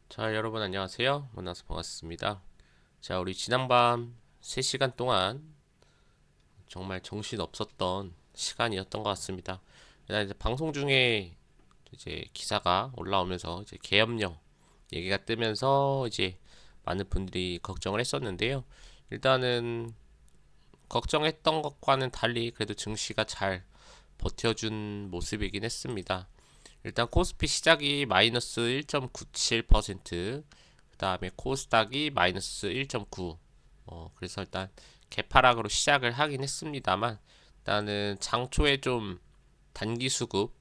자, 여러분 안녕하세요. 만나서 반갑습니다. 자, 우리 지난밤 3시간 동안 정말 정신 없었던 시간이었던 것 같습니다. 일단 이제 방송 중에 이제 기사가 올라오면서 이제 계엄령 얘기가 뜨면서 이제 많은 분들이 걱정을 했었는데요. 일단은 걱정했던 것과는 달리 그래도 증시가 잘 버텨준 모습이긴 했습니다. 일단 코스피 시작이 마이너스 1.97%, 그 다음에 코스닥이 마이너스 1.9. 그래서 일단 개파락으로 시작을 하긴 했습니다만, 일단은 장초에 좀 단기 수급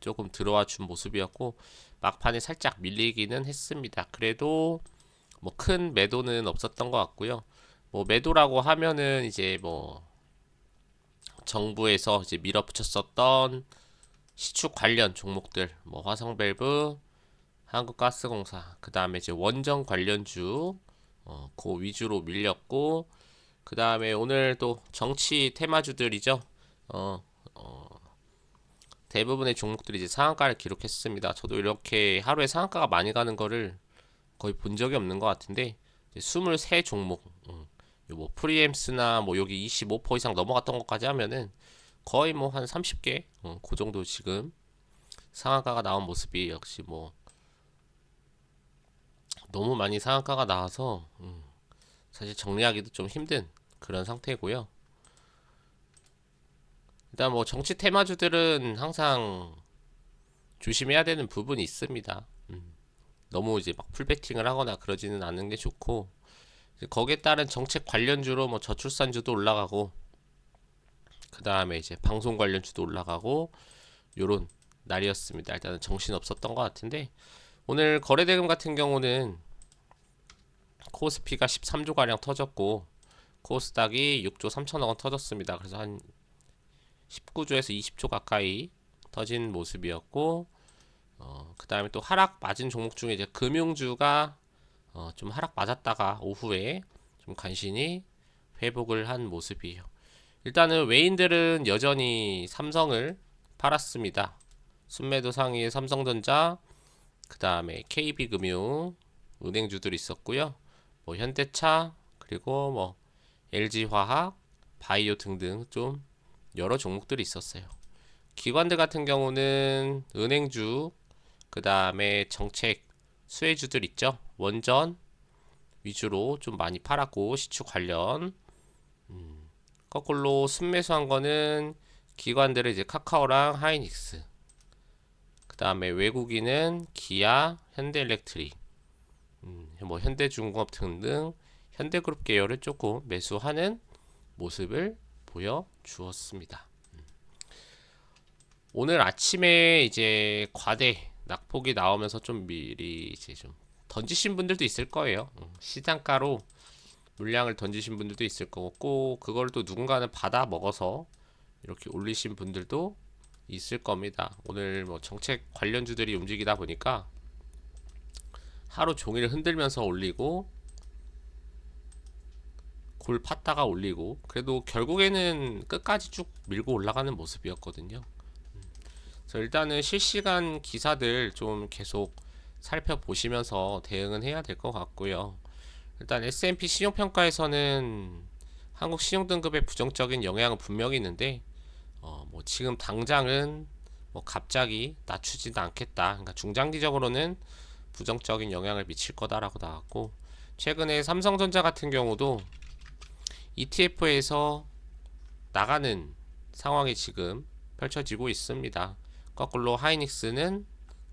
조금 들어와 준 모습이었고, 막판에 살짝 밀리기는 했습니다. 그래도 뭐 큰 매도는 없었던 것 같고요. 뭐 매도라고 하면은 이제 뭐 정부에서 이제 밀어붙였었던 시축 관련 종목들, 뭐 화성밸브, 한국가스공사, 그 다음에 이제 원전 관련주, 그 위주로 밀렸고, 그 다음에 오늘 또 정치 테마주들이죠. 어, 대부분의 종목들이 이제 상한가를 기록했습니다. 저도 이렇게 하루에 상한가가 많이 가는 거를 거의 본 적이 없는 것 같은데, 이제 23 종목, 뭐 프리엠스나 뭐 여기 25% 이상 넘어갔던 것까지 하면은 거의 뭐 한 30개, 그 정도 지금 상한가가 나온 모습이 역시 뭐 너무 많이 상한가가 나와서 사실 정리하기도 좀 힘든 그런 상태고요. 일단 뭐 정치 테마주들은 항상 조심해야 되는 부분이 있습니다. 너무 이제 막 풀베팅을 하거나 그러지는 않는 게 좋고, 거기에 따른 정책 관련주로 뭐 저출산주도 올라가고, 그 다음에 이제 방송 관련주도 올라가고, 요런 날이었습니다. 일단은 정신 없었던 것 같은데, 오늘 거래대금 같은 경우는 코스피가 13조 가량 터졌고, 코스닥이 6조 3천억 원 터졌습니다. 그래서 한 19조에서 20조 가까이 터진 모습이었고, 그 다음에 또 하락 맞은 종목 중에 이제 금융주가 좀 하락 맞았다가 오후에 좀 간신히 회복을 한 모습이에요. 일단은 외인들은 여전히 삼성을 팔았습니다. 순매도 상위에 삼성전자, 그 다음에 KB금융, 은행주들이 있었고요. 뭐 현대차, 그리고 뭐 LG화학, 바이오 등등 좀 여러 종목들이 있었어요. 기관들 같은 경우는 은행주, 그 다음에 정책 수혜주들 있죠. 원전 위주로 좀 많이 팔았고 시추 관련. 거꾸로 순매수한 거는 기관들의 이제 카카오랑 하이닉스. 그 다음에 외국인은 기아, 현대일렉트릭, 뭐 현대중공업 등등 현대그룹 계열을 조금 매수하는 모습을 보여주었습니다. 오늘 아침에 이제 과대 낙폭이 나오면서 좀 미리 이제 좀 던지신 분들도 있을 거예요. 시장가로 물량을 던지신 분들도 있을 거고, 꼭 그걸 또 누군가는 받아 먹어서 이렇게 올리신 분들도 있을 겁니다. 오늘 뭐 정책 관련주들이 움직이다 보니까 하루 종일 흔들면서 올리고 골 팠다가 올리고, 그래도 결국에는 끝까지 쭉 밀고 올라가는 모습이었거든요. 그래서 일단은 실시간 기사들 좀 계속 살펴보시면서 대응은 해야 될 것 같고요. 일단 S&P 신용평가에서는 한국 신용등급에 부정적인 영향은 분명히 있는데, 뭐 지금 당장은 뭐 갑자기 낮추지는 않겠다. 그러니까 중장기적으로는 부정적인 영향을 미칠 거다라고 나왔고, 최근에 삼성전자 같은 경우도 ETF에서 나가는 상황이 지금 펼쳐지고 있습니다. 거꾸로 하이닉스는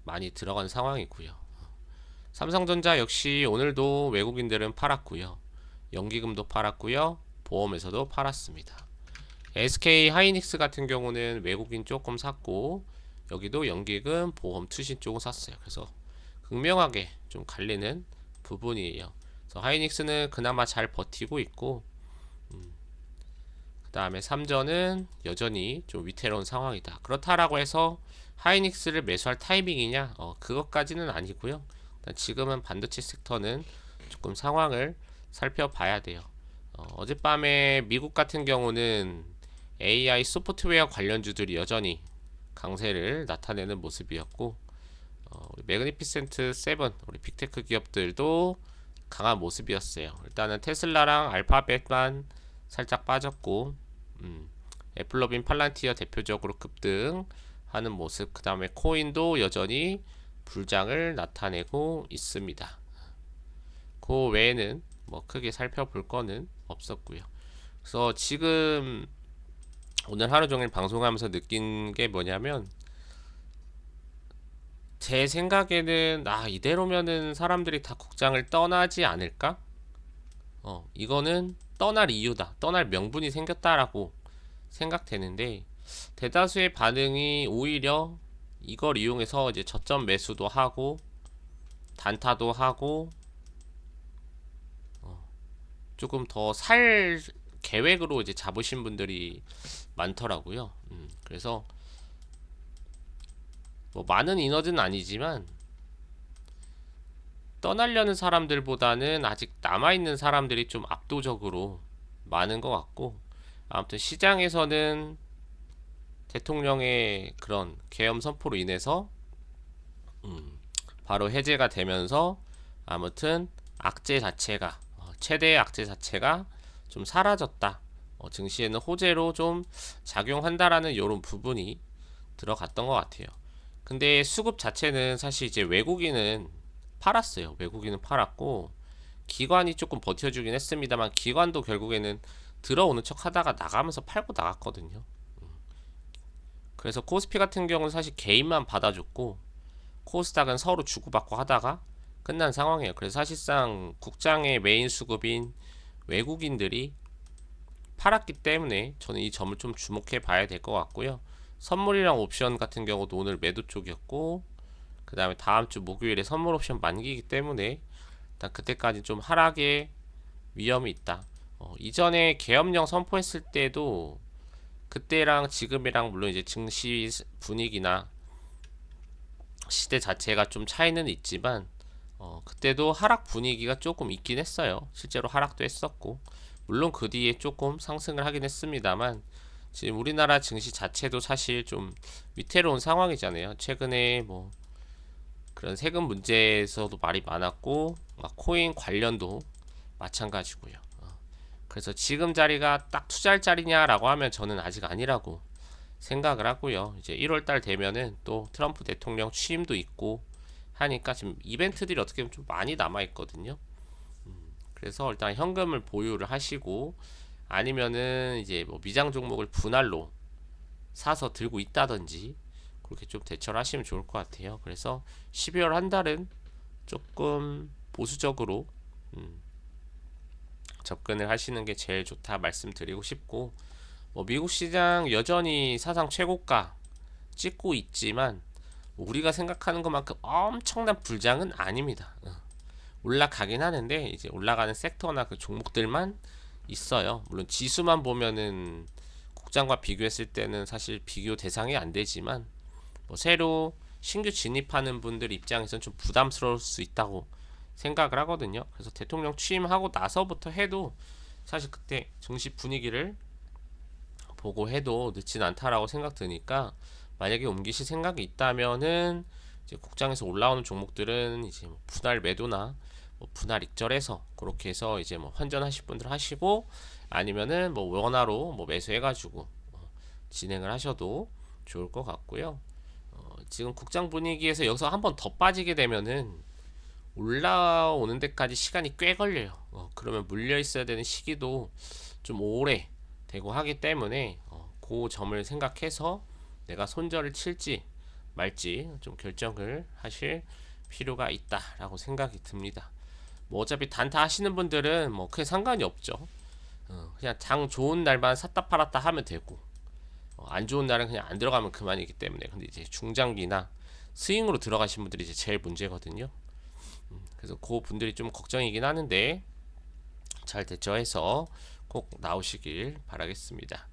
많이 들어간 상황이고요. 삼성전자 역시 오늘도 외국인들은 팔았고요. 연기금도 팔았고요. 보험에서도 팔았습니다. SK 하이닉스 같은 경우는 외국인 조금 샀고, 여기도 연기금, 보험, 투신 쪽은 샀어요. 그래서 극명하게 좀 갈리는 부분이에요. 그래서 하이닉스는 그나마 잘 버티고 있고, 그 다음에 삼전은 여전히 좀 위태로운 상황이다. 그렇다라고 해서 하이닉스를 매수할 타이밍이냐? 그것까지는 아니고요. 지금은 반도체 섹터는 조금 상황을 살펴봐야 돼요. 어젯밤에 미국 같은 경우는 AI 소프트웨어 관련주들이 여전히 강세를 나타내는 모습이었고, 우리 매그니피센트 7 우리 빅테크 기업들도 강한 모습이었어요. 일단은 테슬라랑 알파벳만 살짝 빠졌고, 애플러빈 팔란티어 대표적으로 급등하는 모습. 그 다음에 코인도 여전히 불장을 나타내고 있습니다. 그 외에는 뭐 크게 살펴볼 거는 없었고요. 그래서 지금 오늘 하루 종일 방송하면서 느낀 게 뭐냐면, 제 생각에는 이대로면은 사람들이 다 국장을 떠나지 않을까? 이거는 떠날 이유다, 떠날 명분이 생겼다라고 생각되는데, 대다수의 반응이 오히려 이걸 이용해서 이제 저점 매수도 하고 단타도 하고 조금 더 살 계획으로 이제 잡으신 분들이 많더라고요. 그래서 뭐 많은 인원은 아니지만 떠나려는 사람들보다는 아직 남아있는 사람들이 좀 압도적으로 많은 것 같고, 아무튼 시장에서는 대통령의 그런 계엄 선포로 인해서 바로 해제가 되면서 아무튼 악재 자체가 최대의 악재 자체가 좀 사라졌다. 증시에는 호재로 좀 작용한다라는 이런 부분이 들어갔던 것 같아요. 근데 수급 자체는 사실 이제 외국인은 팔았어요. 외국인은 팔았고 기관이 조금 버텨주긴 했습니다만, 기관도 결국에는 들어오는 척 하다가 나가면서 팔고 나갔거든요. 그래서 코스피 같은 경우는 사실 개인만 받아줬고 코스닥은 서로 주고받고 하다가 끝난 상황이에요. 그래서 사실상 국장의 메인 수급인 외국인들이 팔았기 때문에 저는 이 점을 좀 주목해 봐야 될 것 같고요. 선물이랑 옵션 같은 경우도 오늘 매도 쪽이었고, 그 다음에 다음 주 목요일에 선물 옵션 만기이기 때문에 일단 그때까지 좀 하락의 위험이 있다. 이전에 계엄령 선포했을 때도 그때랑 지금이랑 물론 이제 증시 분위기나 시대 자체가 좀 차이는 있지만 그때도 하락 분위기가 조금 있긴 했어요. 실제로 하락도 했었고, 물론 그 뒤에 조금 상승을 하긴 했습니다만, 지금 우리나라 증시 자체도 사실 좀 위태로운 상황이잖아요. 최근에 뭐 그런 세금 문제에서도 말이 많았고, 막 코인 관련도 마찬가지고요. 그래서 지금 자리가 딱 투자할 자리냐라고 하면 저는 아직 아니라고 생각을 하고요. 이제 1월달 되면은 또 트럼프 대통령 취임도 있고 하니까 지금 이벤트들이 어떻게 보면 좀 많이 남아 있거든요. 그래서 일단 현금을 보유를 하시고, 아니면은 이제 뭐 미장 종목을 분할로 사서 들고 있다든지 그렇게 좀 대처를 하시면 좋을 것 같아요. 그래서 12월 한 달은 조금 보수적으로 접근을 하시는 게 제일 좋다 말씀드리고 싶고, 뭐 미국 시장 여전히 사상 최고가 찍고 있지만 우리가 생각하는 것만큼 엄청난 불장은 아닙니다. 올라가긴 하는데 이제 올라가는 섹터나 그 종목들만 있어요. 물론 지수만 보면은 국장과 비교했을 때는 사실 비교 대상이 안 되지만, 뭐 새로 신규 진입하는 분들 입장에서는 좀 부담스러울 수 있다고 생각을 하거든요. 그래서 대통령 취임하고 나서부터 해도 사실 그때 증시 분위기를 보고 해도 늦진 않다라고 생각 드니까, 만약에 옮기실 생각이 있다면은 이제 국장에서 올라오는 종목들은 이제 뭐 분할 매도나 뭐 분할 익절해서 그렇게 해서 이제 뭐 환전하실 분들 하시고, 아니면은 뭐 원화로 뭐 매수해가지고 진행을 하셔도 좋을 것 같고요. 지금 국장 분위기에서 여기서 한번 더 빠지게 되면은 올라오는 데까지 시간이 꽤 걸려요. 그러면 물려 있어야 되는 시기도 좀 오래 되고 하기 때문에 그 점을 생각해서 내가 손절을 칠지 말지 좀 결정을 하실 필요가 있다라고 생각이 듭니다. 뭐 어차피 단타 하시는 분들은 뭐 크게 상관이 없죠. 그냥 장 좋은 날만 샀다 팔았다 하면 되고, 안 좋은 날은 그냥 안 들어가면 그만이기 때문에. 근데 이제 중장기나 스윙으로 들어가신 분들이 이제 제일 문제거든요. 그래서 그 분들이 좀 걱정이긴 하는데 잘 대처해서 꼭 나오시길 바라겠습니다.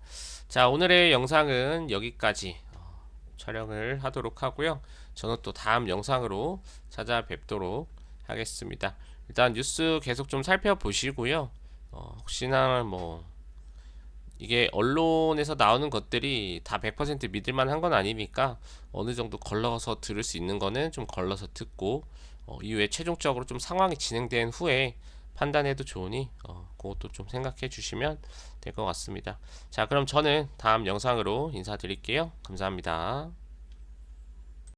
자, 오늘의 영상은 여기까지 촬영을 하도록 하고요. 저는 또 다음 영상으로 찾아뵙도록 하겠습니다. 일단 뉴스 계속 좀 살펴보시고요. 혹시나 뭐 이게 언론에서 나오는 것들이 다 100% 믿을 만한 건 아니니까 어느 정도 걸러서 들을 수 있는 거는 좀 걸러서 듣고 이후에 최종적으로 좀 상황이 진행된 후에 판단해도 좋으니 그것도 좀 생각해 주시면 될 것 같습니다. 자, 그럼 저는 다음 영상으로 인사드릴게요. 감사합니다.